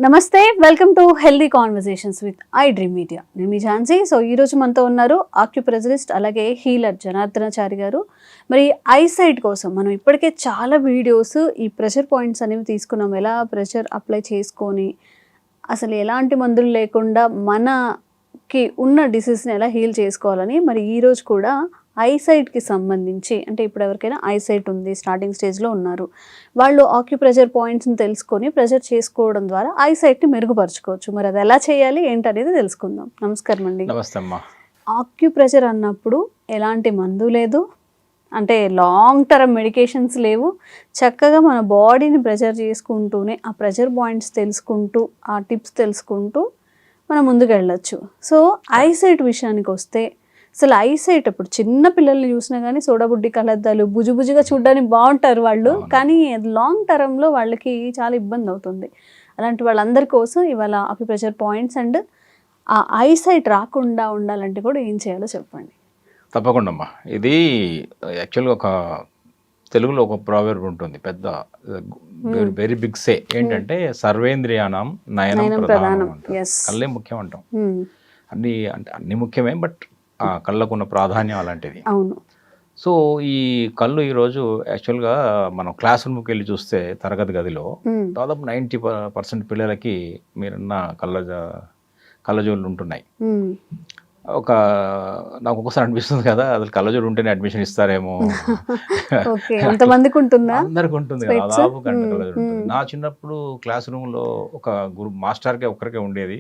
నమస్తే, welcome to healthy conversations with I dream media. నేను మీ Jhansi. So ఈరోజు మనతో ఉన్నారు ఆక్యుప్రెజరిస్ట్ అలాగే హీలర్ జనార్దనాచారి గారు. మరి ఐసైట్ కోసం మనం ఇప్పటికే చాలా వీడియోస్ ఈ ప్రెషర్ పాయింట్స్ అనేవి తీసుకున్నాం. ఎలా ప్రెషర్ అప్లై చేసుకొని అసలు ఎలాంటి మందులు లేకుండా మనకి ఉన్న డిసీజ్ని ఎలా హీల్ చేసుకోవాలని. మరి ఈరోజు కూడా ఐసైట్కి సంబంధించి, అంటే ఇప్పుడు ఎవరికైనా ఐసైట్ ఉంది, స్టార్టింగ్ స్టేజ్లో ఉన్నారు, వాళ్ళు ఆక్యుప్రెషర్ పాయింట్స్ని తెలుసుకొని ప్రెషర్ చేసుకోవడం ద్వారా ఐసైట్ని మెరుగుపరచుకోవచ్చు. మరి అది ఎలా చేయాలి ఏంటనేది తెలుసుకుందాం. నమస్కారం అండి. నమస్తే అమ్మా. ఆక్యుప్రెషర్ అన్నప్పుడు ఎలాంటి మందు లేదు, అంటే లాంగ్ టర్మ్ మెడికేషన్స్ లేవు. చక్కగా మన బాడీని ప్రెషర్ చేసుకుంటూనే ఆ ప్రెషర్ పాయింట్స్ తెలుసుకుంటూ ఆ టిప్స్ తెలుసుకుంటూ మనం ముందుకు వెళ్ళొచ్చు. సో ఐసైట్ విషయానికి వస్తే అసలు ఐసైట్ ఇప్పుడు చిన్న పిల్లల్ని చూసినా కానీ సోడాబుడ్డి కలద్దాలు బుజుబుజుగా చూడడానికి బాగుంటారు వాళ్ళు, కానీ లాంగ్ టర్మ్లో వాళ్ళకి చాలా ఇబ్బంది అవుతుంది. అలాంటి వాళ్ళందరి కోసం ఇవాళ ఆక్యుప్రెషర్ పాయింట్స్ అండ్ ఆ ఐసైట్ రాకుండా ఉండాలంటే కూడా ఏం చేయాలో చెప్పండి. తప్పకుండా అమ్మా. ఇది యాక్చువల్గా ఒక తెలుగులో ఒక ప్రావెర్బ్ ఉంటుంది, పెద్ద వెరీ బిగ్ సే ఏంటంటే సర్వేంద్రియానం నయనం ప్రధానం. కళ్ళే ముఖ్యం అంటాం. అన్ని అంటే అన్ని ముఖ్యమే, బట్ కళ్ళకున్న ప్రాధాన్యం అలాంటిది. అవును. సో ఈ కళ్ళు ఈరోజు యాక్చువల్గా మనం క్లాస్ రూమ్కి వెళ్ళి చూస్తే తరగతి గదిలో దాదాపు 90% పిల్లలకి మీరున్న కళ్ళజోళ్ళు ఉంటున్నాయి. నాకు ఒకసారి అనిపిస్తుంది కదా, అసలు కళ్ళజోడు ఉంటేనే అడ్మిషన్ ఇస్తారేమో. అందరికి ఉంటుంది కదా, దాదాపు గంట కళ్ళజోడు ఉంటుంది. నా చిన్నప్పుడు క్లాస్ రూమ్లో ఒక మాస్టర్కే ఒక్కరికే ఉండేది.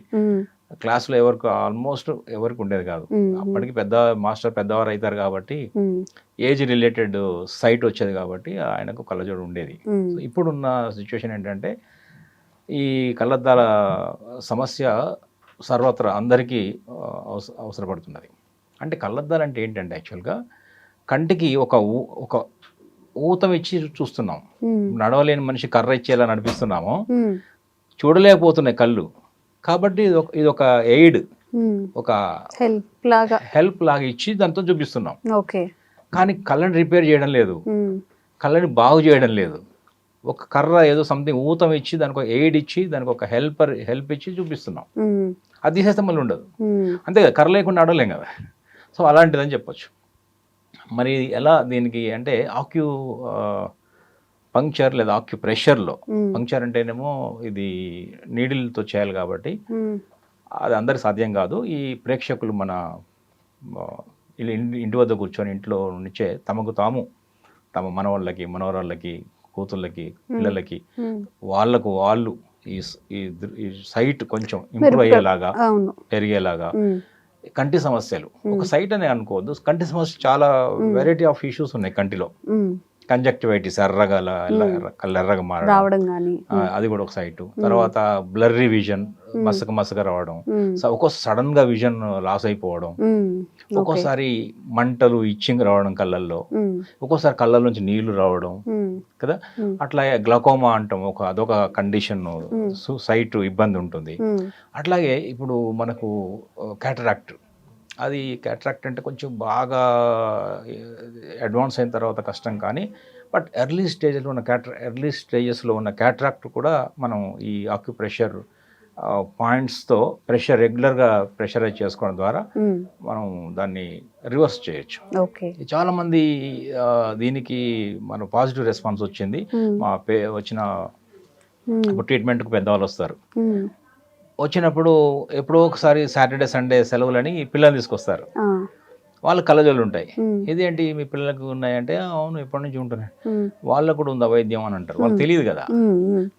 క్లాస్లో ఆల్మోస్ట్ ఎవరికి ఉండేది కాదు. అప్పటికి మాస్టర్ పెద్దవారు అవుతారు కాబట్టి ఏజ్ రిలేటెడ్ సైట్ వచ్చేది కాబట్టి ఆయనకు కళ్ళజోడు ఉండేది. ఇప్పుడున్న సిచ్యువేషన్ ఏంటంటే ఈ కళ్ళద్దాల సమస్య సర్వత్రా అందరికీ అవసరపడుతున్నది. అంటే కళ్ళద్దాలు అంటే ఏంటంటే యాక్చువల్గా కంటికి ఒక ఊతం ఇచ్చి చూస్తున్నాం. నడవలేని మనిషి కర్ర ఇచ్చేలా నడిపిస్తున్నాము, చూడలేకపోతున్నాయి కళ్ళు. కాబట్టి ఇది ఒక ఎయిడ్, ఒక హెల్ప్ లాగా ఇచ్చి దాంతో చూపిస్తున్నాం. కానీ కళ్ళని రిపేర్ చేయడం లేదు, కళ్ళని బాగు చేయడం లేదు. ఒక కర్ర ఏదో సంథింగ్ ఊతం ఇచ్చి దానికి ఒక ఎయిడ్ ఇచ్చి దానికి ఒక హెల్ప్ ఇచ్చి చూపిస్తున్నాం. అది తీసేస్తే మళ్ళీ ఉండదు. అంతే కదా, కర్ర లేకుండా నడవలేం కదా. సో అలాంటిదని చెప్పొచ్చు. మరి ఎలా దీనికి అంటే పంక్చర్ లేదా ఆక్యుప్రెషర్లో, పంక్చర్ అంటేనేమో ఇది నీడిల్తో చేయాలి కాబట్టి అది అందరికి సాధ్యం కాదు. ఈ ప్రేక్షకులు మన ఇంటి వద్ద కూర్చొని ఇంట్లో నుంచే తమ మనవాళ్ళకి, మనవరాళ్ళకి, కూతుళ్ళకి, పిల్లలకి వాళ్ళు ఈ సైట్ కొంచెం ఇంప్రూవ్ అయ్యేలాగా, పెరిగేలాగా. కంటి సమస్యలు ఒక సైట్ అనే అనుకోవద్దు, కంటి సమస్య చాలా వెరైటీ ఆఫ్ ఇష్యూస్ ఉన్నాయి కంటిలో. కంజక్టివైటిస్, ఎర్రగా మారడం, అది కూడా ఒక సైట్. తర్వాత బ్లర్రీ విజన్, మసక రావడం, సడన్ గా విజన్ లాస్ అయిపోవడం, ఒక్కోసారి మంటలు, ఇచ్చింగ్ రావడం కళ్ళల్లో, ఒక్కోసారి కళ్ళ నుంచి నీళ్లు రావడం కదా. అట్లాగే గ్లకోమా అంటాం, అదొక కండిషన్, సైట్ ఇబ్బంది ఉంటుంది. అట్లాగే ఇప్పుడు మనకు క్యాటరాక్ట్, అది క్యాటరాక్ట్ అంటే కొంచెం బాగా అడ్వాన్స్ అయిన తర్వాత కష్టం, కానీ బట్ ఎర్లీ స్టేజెస్లో ఉన్న క్యాటరాక్ట్ కూడా మనం ఈ ఆక్యుప్రెషర్ పాయింట్స్తో రెగ్యులర్గా ప్రెషరైజ్ చేసుకోవడం ద్వారా మనం దాన్ని రివర్స్ చేయొచ్చు. చాలామంది దీనికి మన పాజిటివ్ రెస్పాన్స్ వచ్చింది. వచ్చిన ట్రీట్మెంట్కి పెద్దవాళ్ళు వస్తారు, వచ్చినప్పుడు ఎప్పుడో ఒకసారి సాటర్డే సండే సెలవులని పిల్లల్ని తీసుకొస్తారు. వాళ్ళు కళ్ళజోళ్ళు ఉంటాయి. ఇదేంటి మీ పిల్లలకు ఉన్నాయంటే, అవును ఎప్పటి నుంచి ఉంటున్నాయి, వాళ్ళకు కూడా ఉందా వైద్యం అని అంటారు. వాళ్ళకి తెలియదు కదా.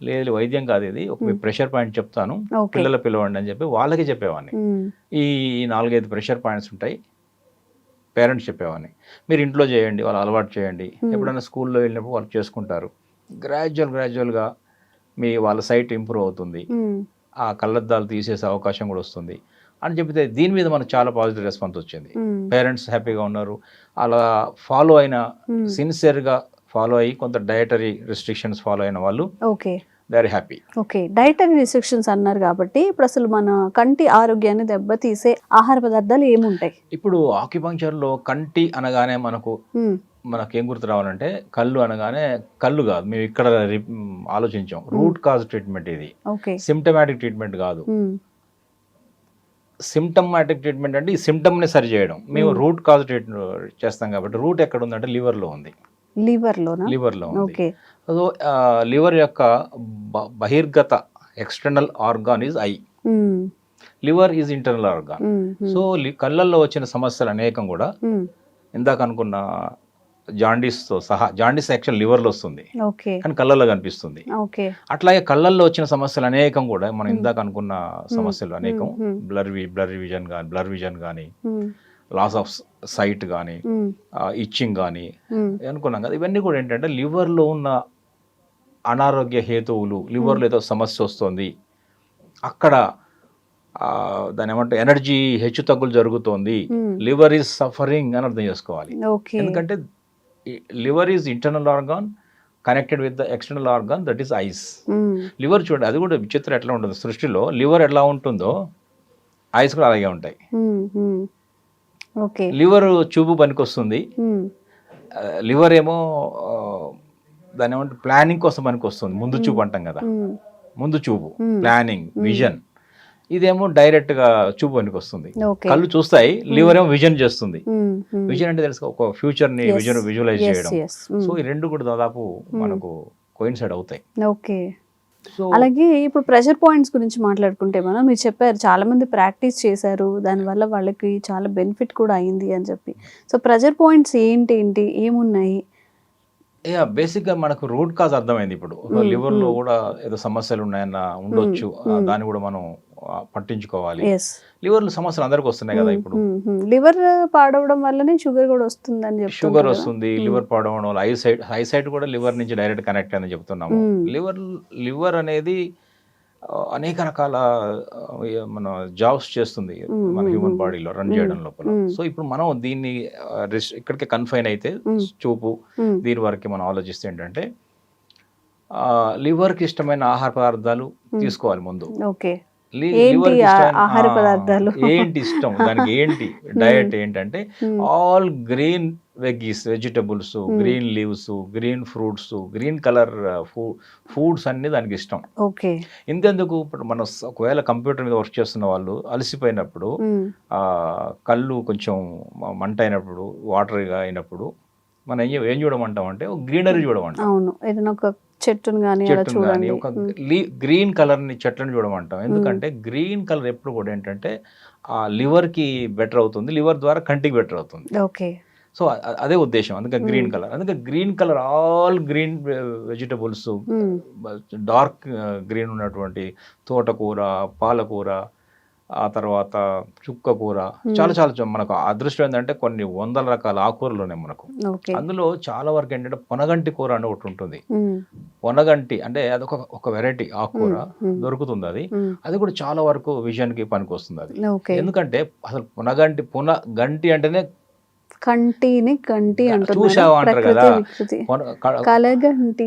లేదు, వైద్యం కాదు, ఇది ఒక ప్రెషర్ పాయింట్ చెప్తాను, పిల్లలు పిలవండి అని చెప్పి వాళ్ళకి చెప్పేవాడిని. ఈ 4-5 ప్రెషర్ పాయింట్స్ ఉంటాయి, పేరెంట్స్ చెప్పేవాడిని. మీరు ఇంట్లో చేయండి, వాళ్ళు అలవాటు చేయండి. ఎప్పుడైనా స్కూల్లో వెళ్ళినప్పుడు వాళ్ళు చేసుకుంటారు. గ్రాడ్యువల్గా వాళ్ళ సైట్ ఇంప్రూవ్ అవుతుంది, ఆ కళ్ళద్దాలు తీసేసే అవకాశం కూడా వస్తుంది అని చెప్తే దీని మీద మనకు చాలా పాజిటివ్ రెస్పాన్స్ వచ్చింది. పేరెంట్స్ హ్యాపీగా ఉన్నారు. అలా ఫాలో అయిన, సిన్సియర్గా ఫాలో అయ్యి కొంత డయటరీ రెస్ట్రిక్షన్స్ ఫాలో అయిన వాళ్ళు వెరీ హ్యాపీ. డయటరీ రెస్ట్రిక్షన్స్ అన్నారు కాబట్టి ఇప్పుడు అసలు మన కంటి ఆరోగ్యాన్ని దెబ్బతీసే ఆహార పదార్థాలు ఏముంటాయి? ఇప్పుడు ఆక్యుపంక్చర్లో కంటి అనగానే మనకు మనకేం గుర్తు రావాలంటే కళ్ళు అనగానే కళ్ళు కాదు, మేము ఇక్కడ ఆలోచించాం. రూట్ కాజ్ ట్రీట్మెంట్ ఇది, ఓకే. సిమ్టమాటిక్ ట్రీట్మెంట్ కాదు. సిమ్టమాటిక్ ట్రీట్మెంట్ అంటే ఈ సిమ్టమ్ని సరి చేయడం. మేము రూట్ కాజ్ ట్రీట్మెంట్ చేస్తాం కాబట్టి రూట్ ఎక్కడ ఉందంటే లివర్లో ఉంది. లివర్లో ఉంది. ఓకే. సో లివర్ యొక్క బహిర్గత external organ is eye, liver is internal organ. So కళ్ళల్లో వచ్చిన సమస్యలు అనేకం కూడా ఇందాక అనుకున్న జాండీస్తో సహా, జాండీస్ యాక్చువల్ లివర్లో వస్తుంది కానీ కళ్ళల్లో కనిపిస్తుంది. అట్లాగే కళ్ళల్లో వచ్చిన సమస్యలు అనేకం కూడా మనం ఇందాక అనుకున్న సమస్యలు అనేకం, బ్లర్ విజన్ కానీ లాస్ ఆఫ్ సైట్ కానీ ఇచ్చింగ్ కానీ అనుకున్నాం కదా. ఇవన్నీ కూడా ఏంటంటే లివర్లో ఉన్న అనారోగ్య హేతువులు, లివర్లో ఏదో సమస్య వస్తుంది, అక్కడ దాని ఏమంటే ఎనర్జీ హెచ్చు తగ్గులు జరుగుతోంది, లివర్ ఈజ్ సఫరింగ్ అని అర్థం చేసుకోవాలి. ఎందుకంటే liver is internal organ connected with the external organ that is eyes. Liver చూడండి, అది కూడా విచిత్రం ఎట్లా ఉంటుంది సృష్టిలో. లివర్ ఎలా ఉంటుందో ఐస్ కూడా అలాగే ఉంటాయి. లివర్ చూపు పనికొస్తుంది, లివర్ ఏమో దాని ఏమంటే ప్లానింగ్ కోసం పనికొస్తుంది. ముందు చూపు అంటాం కదా, ముందు చూపు, ప్లానింగ్, విజన్. ఇదేమో డైరెక్ట్ గా చూపు పనికి వస్తుంది. కళ్ళు చూస్తాయి, లివర్ ఏమో విజన్ చేస్తుంది. విజన్ అంటే తెలుసు, ఒక ఫ్యూచర్ ని విజువలైజ్ చేయడం. సో ఈ రెండు కూడా దాదాపు మనకు కోయిన్సైడ్ అవుతాయి. ఓకే. అలాగే ఇప్పుడు ప్రెషర్ పాయింట్స్ గురించి మాట్లాడుకుంటే మనం, మీరు చెప్పారు చాలా మంది ప్రాక్టీస్ చేశారు, దానివల్ల వాళ్ళకి చాలా బెనిఫిట్ కూడా అయింది అని చెప్పి. సో ప్రెషర్ పాయింట్స్ ఏంటి ఏమున్నాయి? బేసిక్ గా మనకు రూట్ కాజ్ అర్థమైంది. ఇప్పుడు లివర్ లో కూడా ఏదో సమస్యలు ఉన్నాయన్న ఉండొచ్చు, దాన్ని కూడా మనం పట్టించుకోవాలి. లివర్ లో సమస్యలు అందరికి వస్తున్నాయి కదా. ఇప్పుడు లివర్ పాడవడం వల్లనే షుగర్ కూడా వస్తుందని చెప్పి, షుగర్ వస్తుంది, లివర్ పాడవడం వల్ల ఐసైట్ కూడా లివర్ నుంచి డైరెక్ట్ కనెక్ట్ అని చెప్తున్నాము. లివర్ అనేది అనేక రకాల మన జాబ్స్ చేస్తుంది మన హ్యూమన్ బాడీలో రన్ చేయడం లోపల. సో ఇప్పుడు మనం దీన్ని ఇక్కడికి కన్ఫైన్ అయితే చూపు దీని వరకు మనం ఆలోచిస్తే ఏంటంటే లివర్కి ఇష్టమైన ఆహార పదార్థాలు తీసుకోవాలి ముందు. ఆహార పదార్థాలు ఏంటి ఇష్టం దానికి, ఏంటి డయట్ ఏంటంటే all green vegetables, green leaves, green fruits, green colour foods అన్ని దానికి ఇష్టం. ఇంతెందుకు, ఇప్పుడు మనం ఒకవేళ కంప్యూటర్ మీద వర్క్ చేస్తున్న వాళ్ళు అలసిపోయినప్పుడు, కళ్ళు కొంచెం మంట అయినప్పుడు, వాటర్గా అయినప్పుడు మనం ఏం చూడమంటాం అంటే గ్రీనరీ చూడమంటాం. అవును, ఏదైనా ఒక చెట్టును కానీ ఒక గ్రీన్ కలర్ ని చెట్లను చూడమంటాం. ఎందుకంటే గ్రీన్ కలర్ ఎప్పుడు కూడా ఏంటంటే ఆ లివర్ కి బెటర్ అవుతుంది, లివర్ ద్వారా కంటికి బెటర్ అవుతుంది. సో అదే ఉద్దేశం, అందుకే గ్రీన్ కలర్. అందుకే green colour all green vegetables, dark green ఉన్నటువంటి తోటకూర, పాలకూర, ఆ తర్వాత చుక్క కూర, చాలా మనకు అదృష్టం ఏంటంటే కొన్ని వందల రకాల ఆకుకూరలు ఉన్నాయి మనకు. అందులో చాలా వరకు ఏంటంటే పొనగంటి కూర అని ఒకటి ఉంటుంది. పొనగంటి అంటే అది ఒక వెరైటీ ఆకుకూర దొరుకుతుంది. అది కూడా చాలా వరకు విజన్ కి పనికి వస్తుంది అది. ఎందుకంటే అసలు పొనగంటి అంటేనే కంటిని గంటి చూసావా అంటారు కదా, కలగంటి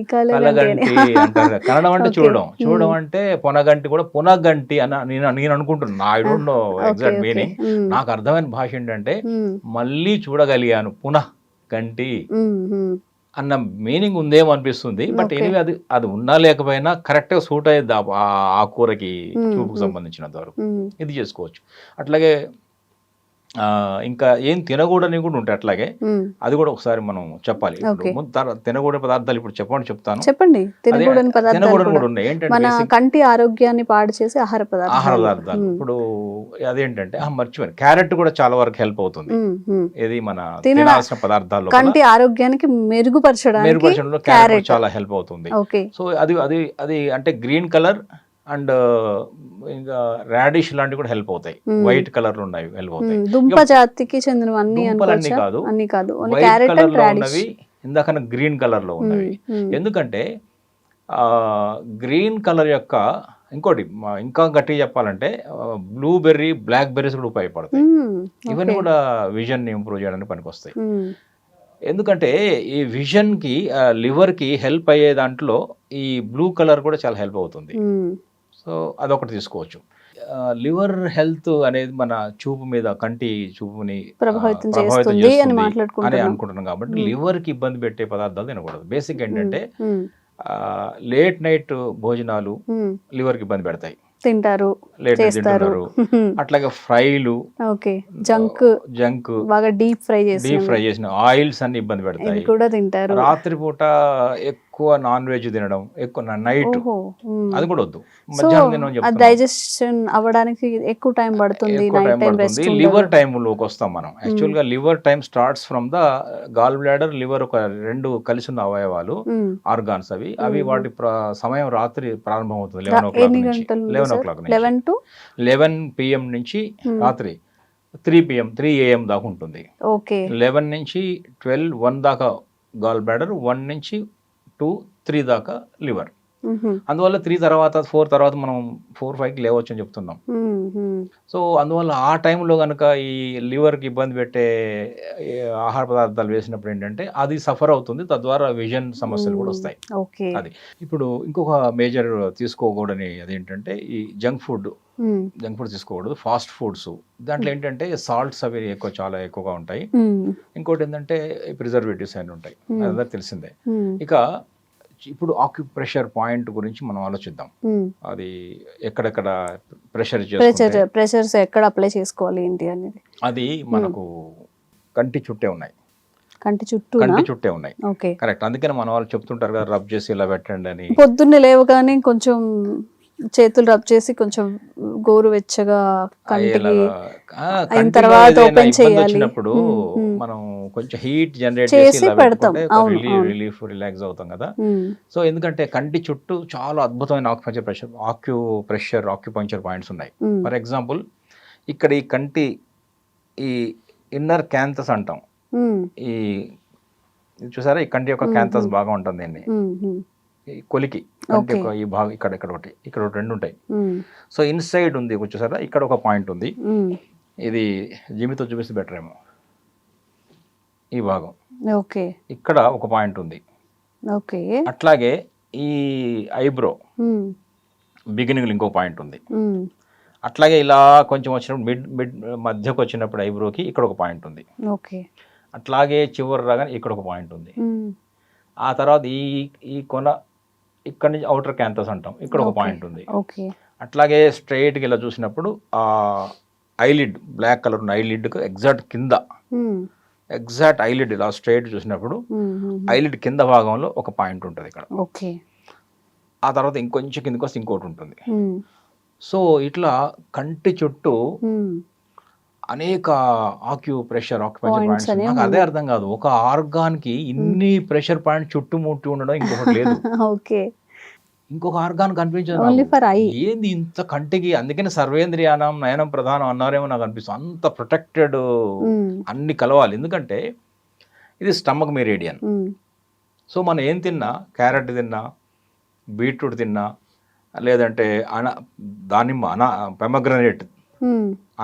అంటారు కన్నడం అంటే చూడడం అంటే పొనగంటి కూడా పునగంటి అని నేను అనుకుంటున్నాను. I don't know exact meaning. నాకు అర్థమైన భాష ఏంటంటే మళ్ళీ చూడగలిగాను, పునః గంటి అన్న మీనింగ్ ఉందేమో అనిపిస్తుంది. బట్ ఎనివే అది ఉన్నా లేకపోయినా కరెక్ట్ గా సూట్ అయ్యేది ఆ కూరకి, చూపుకు సంబంధించినంత వరకు ఇది చేసుకోవచ్చు. అట్లాగే ఇంకా ఏం తినకూడని కూడా ఉంటాయి. అట్లాగే అది కూడా ఒకసారి మనం చెప్పాలి. తినకూడని పదార్థాలు ఇప్పుడు చెప్తాను. తినకూడని కూడా ఉన్నాయి. ఏంటంటే కంటి ఆరోగ్యాన్ని పాడు చేసే ఆహార పదార్థాలు. ఇప్పుడు అదేంటంటే మర్చిపోయాను, క్యారెట్ కూడా చాలా వరకు హెల్ప్ అవుతుంది. ఇది మన తినాల్సిన పదార్థాల్లో కంటి ఆరోగ్యానికి మెరుగుపరచడంలో క్యారెట్ చాలా హెల్ప్ అవుతుంది. సో అది అంటే గ్రీన్ కలర్ అండ్ ఇంకా రాడిష్ లాంటివి కూడా హెల్ప్ అవుతాయి. వైట్ కలర్ లో ఉన్నవి హెల్ప్ అవుతాయి. దుంప జాతికి చెందినవన్నీ కాదు, వైట్ కలర్ లో ఉన్నవి, ఇందాక గ్రీన్ కలర్ లో ఉన్నవి. ఎందుకంటే గ్రీన్ కలర్ యొక్క ఇంకోటి ఇంకా గట్టిగా చెప్పాలంటే బ్లూబెర్రీ, బ్లాక్ బెర్రీస్ కూడా ఉపయోగపడతాయి. ఇవన్నీ కూడా విజన్ ని ఇంప్రూవ్ చేయడానికి పనికొస్తాయి. ఎందుకంటే ఈ విజన్ కి, లివర్ కి హెల్ప్ అయ్యే దాంట్లో ఈ బ్లూ కలర్ కూడా చాలా హెల్ప్ అవుతుంది. సో అదొకటి తీసుకోవచ్చు. లివర్ హెల్త్ అనేది మన చూపు మీద కంటి చూపుని ప్రభావితం ప్రభావితం చేస్తుంది అని చేస్తుంది అని మాట్లాడుకుంటున్నాం. అనుకుంటున్నాం కాబట్టి లివర్ కి ఇబ్బంది పెట్టే పదార్థాలు తినకూడదు. బేసిక్ ఏంటంటే మ్మ్. లేట్ నైట్ భోజనాలు మ్మ్. లివర్ కి ఇబ్బంది పెడతాయి, తింటారు, లేట్ నైట్ చేస్తారు. తింటున్నారు. అట్లాగే ఫ్రైలు, ఓకే, జంక్ జంక్, బాగా డీప్ ఫ్రై డీప్ ఫ్రై చేసిన ఆయిల్స్ అన్ని ఇబ్బంది ఇవి పెడతాయి. కూడా తింటారు. రాత్రిపూట ఎక్కువ నాన్ వెజ్ తినడం, ఎక్కువ నైట్ ఓహో. మ్మ్. అది కూడా వద్దు. సో మధ్యాహ్నం తినడం అది చెప్తున్నాం. డైజెషన్ అవ్వడానికి ఎక్కువ టైం పడుతుంది, ఎక్కువ నైట్ టైం టైం రెస్ట్ పడుతుంది. లివర్ టైంలోకి వస్తాం మనం. యాక్చువల్గా liver time starts from the gall bladder, liver ఒక రెండు కలిసి ఉన్న అవయవాలు, ఆర్గాన్స్ అవి వాటి సమయం రాత్రి ప్రారంభం అవుతుంది 11 o'clock ఎన్ని నుంచి. గంటలు 11 o'clock నుంచి 11 to 11 PM నుంచి రాత్రి 3 AM దాకా ఉంటుంది. ఓకే. 11 నుంచి 12, 1 దాకా గాల్ బ్లాడర్, 1 నుంచి 2, 3 దాకా లివర్. అందువల్ల 3 తర్వాత 4 తర్వాత మనం 4, 5కి లేవచ్చు అని చెప్తున్నాం. సో అందువల్ల ఆ టైంలో కనుక ఈ లివర్కి ఇబ్బంది పెట్టే ఆహార పదార్థాలు వేసినప్పుడు ఏంటంటే అది సఫర్ అవుతుంది, తద్వారా విజన్ సమస్యలు కూడా వస్తాయి. ఓకే. అది ఇప్పుడు ఇంకొక మేజర్ తీసుకోకూడని అదేంటంటే ఈ జంక్ ఫుడ్ తీసుకోకూడదు. ఫాస్ట్ ఫుడ్స్ దాంట్లో ఏంటంటే సాల్ట్స్ అవి చాలా ఎక్కువగా ఉంటాయి. ఇంకోటి ఏంటంటే ప్రిజర్వేటివ్స్ అని ఉంటాయి, అదంతా తెలిసిందే. ఇక ఇప్పుడు ఆక్యుప్రెషర్ పాయింట్ గురించి మనం ఆలోచిద్దాం. అది ఎక్కడెక్కడ ప్రెషర్స్ ఎక్కడ అప్లై చేసుకోవాలి ఏంటి అనేది. అది మనకు కంటి చుట్టే ఉన్నాయి. కంటి చుట్టే ఉన్నాయి. Okay, correct. అందుకని మన వాళ్ళు చెప్తుంటారు కదా, రబ్ చేసి ఇలా పెట్టండి అని. పొద్దున్నే లేవగానే కొంచెం చేతులు రబ్ చేసి కొంచెం గోరువెచ్చగా కంటికి అయిన తర్వాత ఓపెన్ చేయాలి. వచ్చినప్పుడు మనం కొంచెం హీట్ జనరేట్ చేసి పెడతాం, రిలాక్స్ అవుతాం కదా. సో ఎందుకంటే కంటి చుట్టూ చాలా అద్భుతమైన ఆక్యుపంచర్ పాయింట్స్ ఉన్నాయి. ఫర్ ఎగ్జాంపుల్ ఇక్కడ ఈ కంటి ఈ ఇన్నర్ క్యాంథస్ అంటాం. ఈ చూసారా, ఈ కంటి యొక్క క్యాంథస్ బాగా ఉంటుంది. దీన్ని కొలికి కంటి యొక్క ఈ భాగం ఇక్కడ ఒకటి రెండు ఉంటాయి. సో ఇన్సైడ్ ఉంది చూసారా, ఇక్కడ ఒక పాయింట్ ఉంది. ఇది జిమ్మితో చూపిస్తే బెటర్ ఏమో. ఈ భాగం ఓకే, ఇక్కడ ఒక పాయింట్ ఉంది. ఓకే. అట్లాగే ఈ ఐబ్రో బిగినింగ్ ఇంకో పాయింట్ ఉంది. అట్లాగే ఇలా కొంచెం వచ్చినప్పుడు మిడ్ మధ్యకు వచ్చినప్పుడు ఐబ్రోకి ఇక్కడ ఒక పాయింట్ ఉంది. ఓకే. అట్లాగే చివరి రాగానే ఇక్కడ ఒక పాయింట్ ఉంది. ఆ తర్వాత ఈ కొన ఇక్కడ నుంచి అవుటర్ క్యాంథస్ అంటాం, ఇక్కడ ఒక పాయింట్ ఉంది. అట్లాగే స్ట్రైట్గా ఇలా చూసినప్పుడు ఆ ఐలిడ్, బ్లాక్ కలర్ ఉన్న ఐలిడ్కు ఎగ్జాక్ట్ కింద, ఎగ్జాక్ట్ ఐలిడ్ ఇలా స్ట్రైట్ చూసినప్పుడు ఐలిడ్ కింద భాగంలో ఒక పాయింట్ ఉంటుంది ఇక్కడ. ఆ తర్వాత ఇంకొంచెం కిందకి వస్తే ఇంకోటి ఉంటుంది. సో ఇట్లా కంటి చుట్టూ అనేక ఆక్యుపంచర్ పాయింట్స్. నాకు అదే అర్థం కాదు, ఒక ఆర్గాన్ కి ఇన్ని ప్రెషర్ పాయింట్ చుట్టుముట్టి ఉండడం ఇంకొకటి లేదు. ఇంకొక ఆర్గాన్ కనిపించదు ఏంది ఇంత కంటికి. అందుకని సర్వేంద్రియానం నయనం ప్రధానం అన్నారేమో నాకు అనిపిస్తుంది. అంత ప్రొటెక్టెడ్, అన్ని కలవాలి. ఎందుకంటే ఇది స్టమక్ మెరిడియన్. సో మనం ఏం తిన్నా, క్యారెట్ తిన్నా, బీట్రూట్ తిన్నా, లేదంటే దానిమ్మ, పెమగ్రనేట్,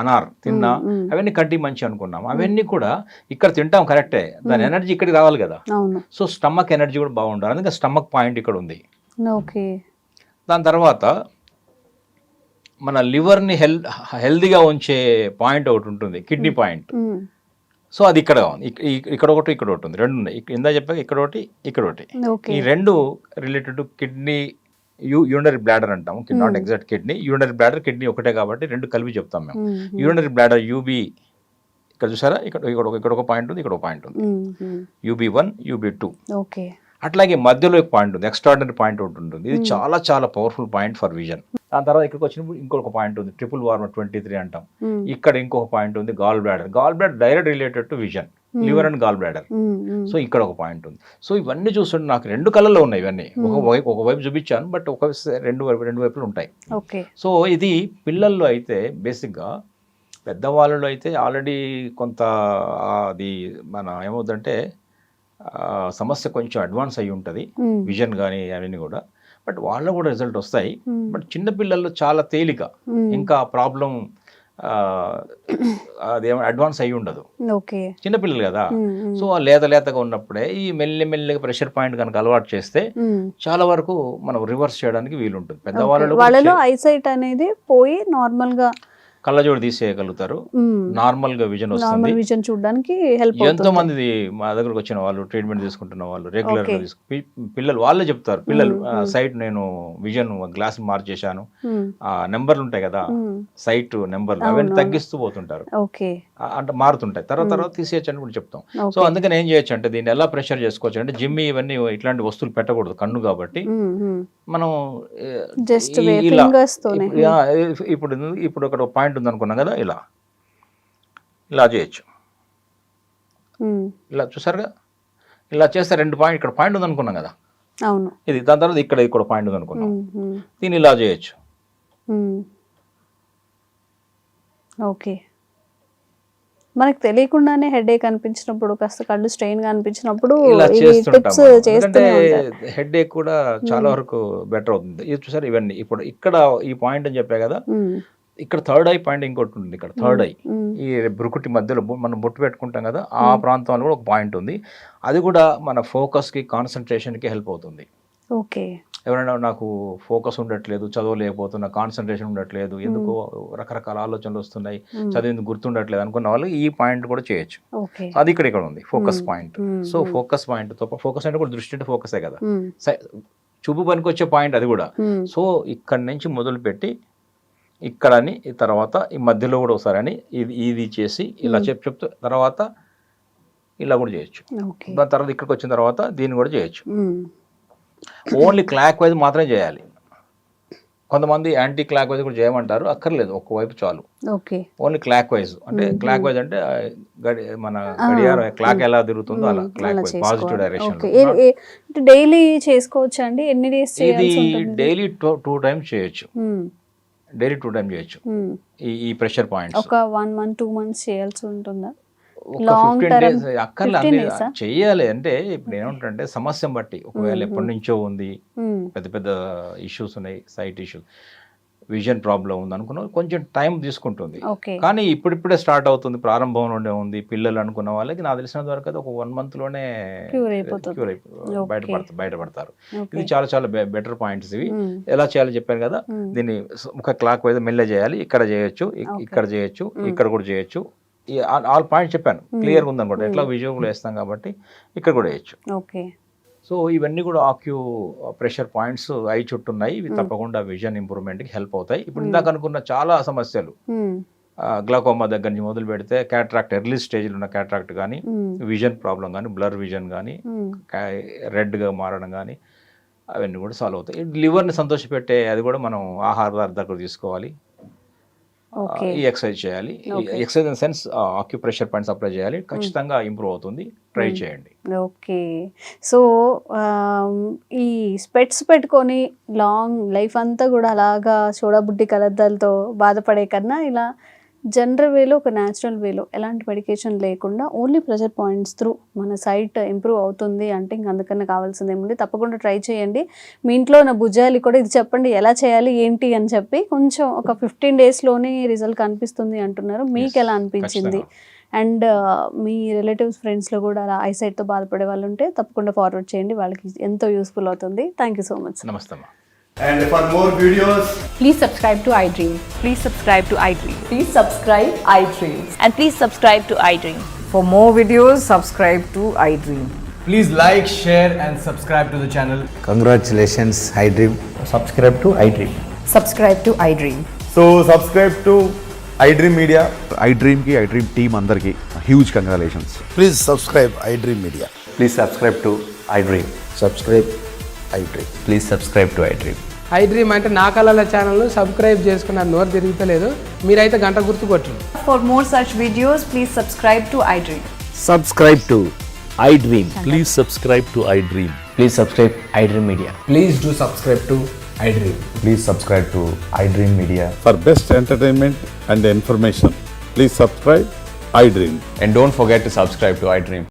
అనార్ తిన్నా, అవన్నీ కంటికి మంచి అనుకున్నాం. అవన్నీ కూడా ఇక్కడ తింటాం కరెక్టే, దాని ఎనర్జీ ఇక్కడికి రావాలి కదా. సో స్టమక్ ఎనర్జీ కూడా బాగుండాలి. అందుకే స్టమక్ పాయింట్ ఇక్కడ ఉంది. దాని తర్వాత మన లివర్ని హెల్దీగా ఉంచే పాయింట్ ఒకటి ఉంటుంది, కిడ్నీ పాయింట్. సో అది ఇక్కడ ఉంది, ఇక్కడ ఒకటి ఉంది, రెండు ఉన్నాయి. ఇందా చెప్పాక ఇక్కడ ఒకటి. ఈ రెండు related to kidney, urinary bladder అంటాము. Not exact kidney, urinary bladder, kidney ఒకటే కాబట్టి రెండు కలిపి చెప్తాం మేము. యూరినరీ బ్లాడర్ యూబీ, ఇక్కడ చూసారా, ఇక్కడ ఒక పాయింట్ ఉంది, ఇక్కడ ఒక పాయింట్ ఉంది. UB1, UB2. అట్లాగే మధ్యలో ఒక పాయింట్ ఉంది, ఎక్స్ట్రాడినరీ పాయింట్ ఒకటి ఉంటుంది. ఇది చాలా చాలా పవర్ఫుల్ పాయింట్ ఫర్ విజన్. దాని తర్వాత ఇక్కడికి వచ్చినప్పుడు ఇంకొక పాయింట్ ఉంది, ట్రిపుల్ వార్మర్ 23 అంటాం. ఇక్కడ ఇంకొక పాయింట్ ఉంది, gall bladder. Gall bladder direct related to vision, liver and gall bladder. So ఇక్కడ ఒక పాయింట్ ఉంది. సో ఇవన్నీ చూస్తుంటే నాకు రెండు కళ్ళలో ఉన్నాయి ఇవన్నీ. ఒకవైపు చూపించాను, బట్ రెండు వైపులు ఉంటాయి. సో ఇది పిల్లల్లో అయితే బేసిక్గా, పెద్దవాళ్ళలో అయితే ఆల్రెడీ కొంత అది మన ఏమవుతుందంటే సమస్య కొంచెం అడ్వాన్స్ అయ్యి ఉంటుంది, విజన్ కానీ అవన్నీ కూడా. బట్ వాళ్ళలో కూడా రిజల్ట్ వస్తాయి. బట్ చిన్నపిల్లల్లో చాలా తేలిక, ఇంకా ప్రాబ్లం అదేమో అడ్వాన్స్ అయ్యి ఉండదు, ఓకే. చిన్నపిల్లలు కదా. సో లేతగా ఉన్నప్పుడే ఈ మెల్లిగా ప్రెషర్ పాయింట్ కనుక అలవాటు చేస్తే చాలా వరకు మనం రివర్స్ చేయడానికి వీలుంటుంది. వాళ్ళలో ఐసైట్ అనేది పోయి నార్మల్ గా కళ్ళజోడు తీసేయగలుగుతారు, నార్మల్ గా విజన్ వస్తుంది. విజన్ చూడడానికి హెల్ప్. ఎంతో మంది మా దగ్గరకు వచ్చిన వాళ్ళు, ట్రీట్మెంట్ తీసుకుంటున్న వాళ్ళు, రెగ్యులర్ గా పిల్లలు వాళ్ళే చెప్తారు, పిల్లలు సైట్ నేను విజన్ గ్లాస్ మార్చేశాను, నెంబర్లు ఉంటాయి కదా సైట్ నెంబర్లు, అవన్నీ తగ్గిస్తూ పోతుంటారు, అంటే మారుతుంటాయి, తర్వాత తీసేయచ్చు అని కూడా చెప్తాం. సో అందుకని ఏం చేయొచ్చు అంటే దీన్ని ఎలా ప్రెషర్ చేసుకోవచ్చు అంటే జిమ్ ఇవన్నీ ఇట్లాంటి వస్తువులు పెట్టకూడదు కన్ను కాబట్టి మనం ఇప్పుడు ఒక పాయింట్ ఉంది అనుకున్నాం కదా, ఇలా చేయొచ్చు, ఇలా చూసారుగా, ఇలా చేస్తే 2 పాయింట్ ఇక్కడ పాయింట్ ఉంది అనుకున్నాం కదా, అవును, ఇది దాని తర్వాత ఇక్కడ పాయింట్ ఉంది అనుకున్నాం, దీన్ని ఇలా చేయొచ్చు. ఓకే. మనకు తెలియకుండానే హెడేక్ అనిపించినప్పుడు, కాస్త కళ్ళు స్ట్రెయిన్ గా అనిపించినప్పుడు హెడ్ ఏక్ కూడా చాలా వరకు బెటర్ అవుతుంది. ఇది చూసారు, ఇవన్నీ ఇప్పుడు ఇక్కడ ఈ పాయింట్ అని చెప్పా కదా, ఇక్కడ థర్డ్ ఐ పాయింట్ ఇంకోటి ఉంటుంది, ఇక్కడ థర్డ్ ఐ ఈ బ్రుకుటి మధ్యలో మనం బొట్టు పెట్టుకుంటాం కదా, ఆ ప్రాంతంలో కూడా ఒక పాయింట్ ఉంది. అది కూడా మన ఫోకస్ కి కాన్సన్ట్రేషన్ కి హెల్ప్ అవుతుంది. ఓకే. ఎవరైనా నాకు ఫోకస్ ఉండట్లేదు, చదవలేకపోతున్నా, కాన్సన్ట్రేషన్ ఉండట్లేదు, ఎందుకో రకరకాల ఆలోచనలు వస్తున్నాయి, చదివింది గుర్తుండట్లేదు అనుకున్న వాళ్ళు ఈ పాయింట్ కూడా చేయొచ్చు. అది ఇక్కడ ఉంది focus point. So focus point తో ఫోకస్ అంటే కూడా దృష్టి అంటే ఫోకసే కదా, చూపు పనికి వచ్చే పాయింట్ అది కూడా. సో ఇక్కడ నుంచి మొదలు పెట్టి ఇక్కడని, తర్వాత ఈ మధ్యలో కూడా ఒకసారి అని ఇది చేసి ఇలా చెప్తూ తర్వాత ఇలా కూడా చేయొచ్చు. దాని తర్వాత ఇక్కడికి వచ్చిన తర్వాత దీన్ని కూడా చేయొచ్చు. ఓన్లీ క్లాక్ వైజ్ మాత్రమే చేయాలి. కొంతమంది యాంటీ క్లాక్ వైజ్ కూడా చేయమంటారు, అక్కర్లేదు, ఒక్కవైపు చాలు. ఓన్లీ క్లాక్ వైజ్ అంటే క్లాక్ వైజ్ అంటే మన గడియారం క్లాక్ ఎలా తిరుగుతుందో అలా clock wise, positive direction. Daily చేసుకోవచ్చు అండి? ఎన్ని డేస్? ఇది డైలీ 2 టైమ్స్ చేయొచ్చు, డైలీ 2 టైమ్స్ చేయొచ్చు. ఈ ప్రెషర్ పాయింట్స్ ఒక 1 month 2 months చేయాల్సి ఉంటుందా? ఒక 15 days అక్కర్లే, చెయ్యాలి. అంటే ఇప్పుడు ఏమంటే సమస్య బట్టి, ఒకవేళ ఎప్పటి నుంచో ఉంది, పెద్ద ఇష్యూస్ ఉన్నాయి, సైట్ ఇష్యూస్, విజన్ ప్రాబ్లం ఉంది అనుకున్న కొంచెం టైం తీసుకుంటుంది. కానీ ఇప్పుడిప్పుడే స్టార్ట్ అవుతుంది, ప్రారంభంలోనే ఉంది. పిల్లలు అనుకున్న వాళ్ళకి నాకు తెలిసినంత వరకు అయితే ఒక 1 month లోనే బయటపడతారు. ఇది చాలా బెటర్ పాయింట్స్ ఇవి. ఎలా చేయాలో చెప్పాను కదా, దీన్ని ఒక క్లాక్ వైజ్ మెల్ల చేయాలి. ఇక్కడ చేయొచ్చు, ఇక్కడ చేయొచ్చు, ఇక్కడ కూడా చేయొచ్చు. ఆల్ పాయింట్ చెప్పాను, క్లియర్గా ఉందనుకోండి. ఎట్లా విజువల్ వేస్తాం కాబట్టి ఇక్కడ కూడా వేయచ్చు. సో ఇవన్నీ కూడా ఆక్యూ ప్రెషర్ పాయింట్స్ ఐ చుట్టూ ఉన్నాయి. ఇవి తప్పకుండా విజన్ ఇంప్రూవ్మెంట్కి హెల్ప్ అవుతాయి. ఇప్పుడు ఇందాక అనుకున్న చాలా సమస్యలు, గ్లాకోమా దగ్గర నుంచి మొదలు పెడితే క్యాట్రాక్ట్, ఎర్లీ స్టేజ్లో ఉన్న క్యాట్రాక్ట్ కానీ, విజన్ ప్రాబ్లం కానీ, బ్లర్ విజన్ కానీ, రెడ్గా మారడం కానీ, అవన్నీ కూడా సాల్వ్ అవుతాయి. లివర్ని సంతోషపెట్టే అది కూడా మనం ఆహార పదార్థాలు తీసుకోవాలి, ఈ ఎక్సర్సైజ్ చేయాలి. Exercise in sense acupressure points apply చేయాలి, ఖచ్చితంగా ఇంప్రూవ్ అవుతుంది. ట్రై చేయండి. ఓకే. సో ఈ స్పెట్స్ పెట్టుకొని లాంగ్ లైఫ్ అంతా కూడా అలాగా చూడబుడ్డి కలద్దాలతో బాధపడే కన్నా ఇలా జనరల్ వేలో, ఒక న్యాచురల్ వేలో, ఎలాంటి మెడికేషన్ లేకుండా ఓన్లీ ప్రెషర్ పాయింట్స్ త్రూ మన సైట్ ఇంప్రూవ్ అవుతుంది అంటే ఇంక అందుకన్నా కావాల్సింది ఏముంది. తప్పకుండా ట్రై చేయండి. మీ ఇంట్లో ఉన్న భుజాలు కూడా ఇది చెప్పండి ఎలా చేయాలి ఏంటి అని చెప్పి, కొంచెం ఒక 15 daysలోనే రిజల్ట్ కనిపిస్తుంది అంటున్నారు. మీకు ఎలా అనిపించింది? అండ్ మీ రిలేటివ్స్, ఫ్రెండ్స్లో కూడా అలా ఐసైట్తో బాధపడే వాళ్ళు ఉంటే తప్పకుండా ఫార్వర్డ్ చేయండి, వాళ్ళకి ఎంతో యూస్ఫుల్ అవుతుంది. Thank you so much. నమస్తే. And for more videos, please subscribe to iDream. Please subscribe to iDream. Please subscribe iDream. And please subscribe to iDream. For more videos, subscribe to iDream. please like, share and subscribe to the channel. Congratulations, iDream. Subscribe to iDream. Subscribe to iDream. So subscribe to iDream Media. iDream ki iDream team andarki huge congratulations. Please subscribe iDream Media. Please subscribe to iDream. Subscribe iDream. Please subscribe to iDream. iDream అంటే నా కళల channel subscribe చేసుకున్న నోరు తిరుగుతలేదు, మీరైతే గంట గుర్తు కొట్టండి. For more such videos, please subscribe to iDream. Subscribe to iDream. Please subscribe to iDream. Please subscribe iDream Media. Please do subscribe to iDream. Please subscribe to iDream Media. For best entertainment and information, please subscribe iDream. And don't forget to subscribe to iDream.